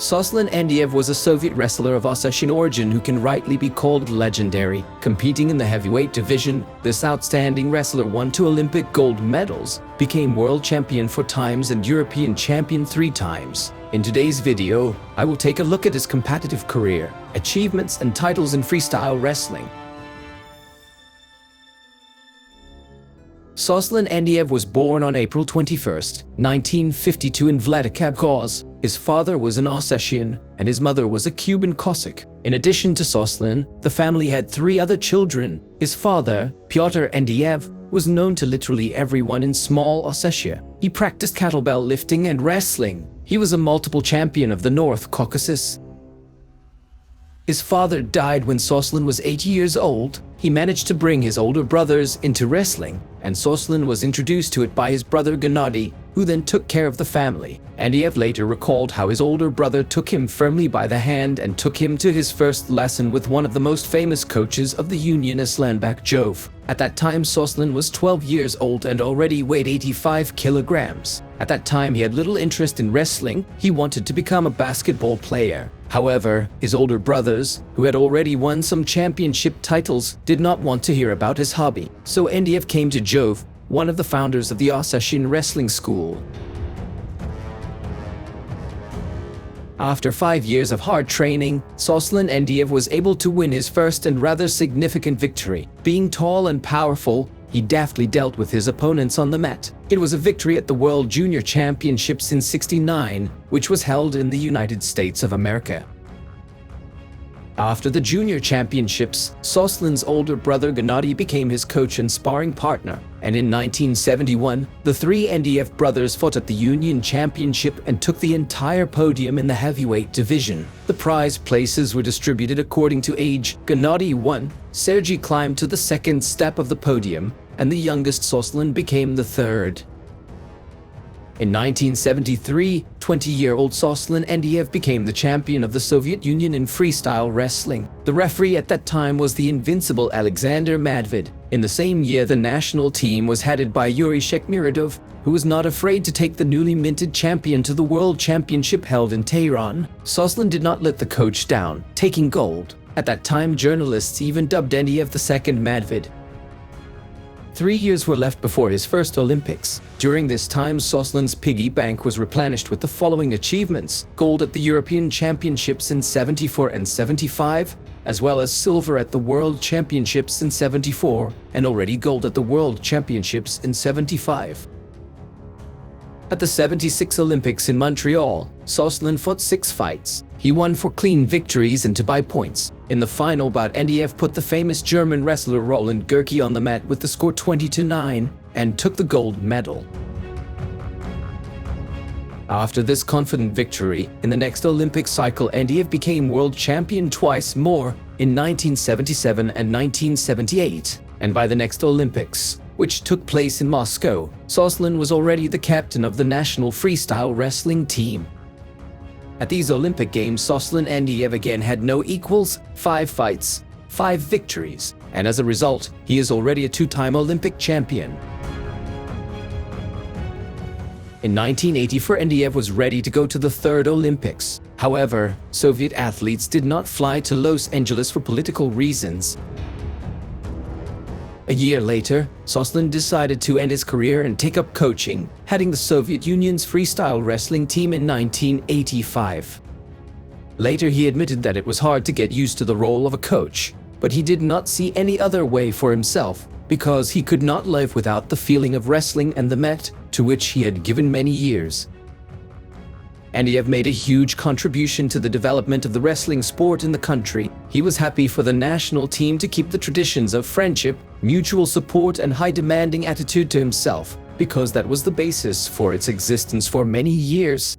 Soslan Andiev was a Soviet wrestler of Ossetian origin who can rightly be called legendary. Competing in the heavyweight division, this outstanding wrestler won 2 Olympic gold medals, became world champion 4 times and European champion 3 times. In today's video, I will take a look at his competitive career, achievements and titles in freestyle wrestling. Soslan Andiev was born on April 21, 1952 in Vladikavkaz. His father was an Ossetian and his mother was a Cuban Cossack. In addition to Soslan, the family had 3 other children. His father, Pyotr Andiev, was known to literally everyone in small Ossetia. He practiced kettlebell lifting and wrestling. He was a multiple champion of the North Caucasus. His father died when Soslan was 8 years old. He managed to bring his older brothers into wrestling, and Soslan was introduced to it by his brother Gennady, who then took care of the family. Andiev later recalled how his older brother took him firmly by the hand and took him to his first lesson with one of the most famous coaches of the Union, Soslan Andiev. At that time, Soslan was 12 years old and already weighed 85 kilograms. At that time, he had little interest in wrestling. He wanted to become a basketball player. However, his older brothers, who had already won some championship titles, did not want to hear about his hobby. So Andiev came to Jove, one of the founders of the Ossetian wrestling school. After 5 years of hard training, Soslan Andiev was able to win his first and rather significant victory. Being tall and powerful, he deftly dealt with his opponents on the mat. It was a victory at the World Junior Championships in '69, which was held in the United States of America. After the Junior Championships, Soslan's older brother Gennady became his coach and sparring partner, and in 1971, the 3 Andiev brothers fought at the Union Championship and took the entire podium in the heavyweight division. The prize places were distributed according to age. Gennady won, Sergei climbed to the 2nd step of the podium, and the youngest Soslan became the 3rd. In 1973, 20-year-old Soslan Andiev became the champion of the Soviet Union in freestyle wrestling. The referee at that time was the invincible Alexander Madvid. In the same year, the national team was headed by Yuri Shekmiradov, who was not afraid to take the newly minted champion to the World Championship held in Tehran. Soslan did not let the coach down, taking gold. At that time, journalists even dubbed Andiev the second Madvid. 3 years were left before his first Olympics. During this time, Soslan's piggy bank was replenished with the following achievements: gold at the European Championships in '74 and '75, as well as silver at the World Championships in '74, and already gold at the World Championships in '75. At the '76 Olympics in Montreal, Soslan fought 6 fights. He won 4 clean victories and 2 by points. In the final bout, Andiev put the famous German wrestler Roland Gerke on the mat with the score 20-9 and took the gold medal. After this confident victory, in the next Olympic cycle, Andiev became world champion twice more, in 1977 and 1978, and by the next Olympics, which took place in Moscow, Soslan was already the captain of the national freestyle wrestling team. At these Olympic Games, Soslan Andiev again had no equals: 5 fights, 5 victories, and as a result, he is already a 2-time Olympic champion. In 1984, Andiev was ready to go to the 3rd Olympics. However, Soviet athletes did not fly to Los Angeles for political reasons. A year later, Soslan decided to end his career and take up coaching, heading the Soviet Union's freestyle wrestling team in 1985. Later, he admitted that it was hard to get used to the role of a coach, but he did not see any other way for himself, because he could not live without the feeling of wrestling and the mat, to which he had given many years. Andiev made a huge contribution to the development of the wrestling sport in the country. He was happy for the national team to keep the traditions of friendship, mutual support, and high demanding attitude to himself, because that was the basis for its existence for many years.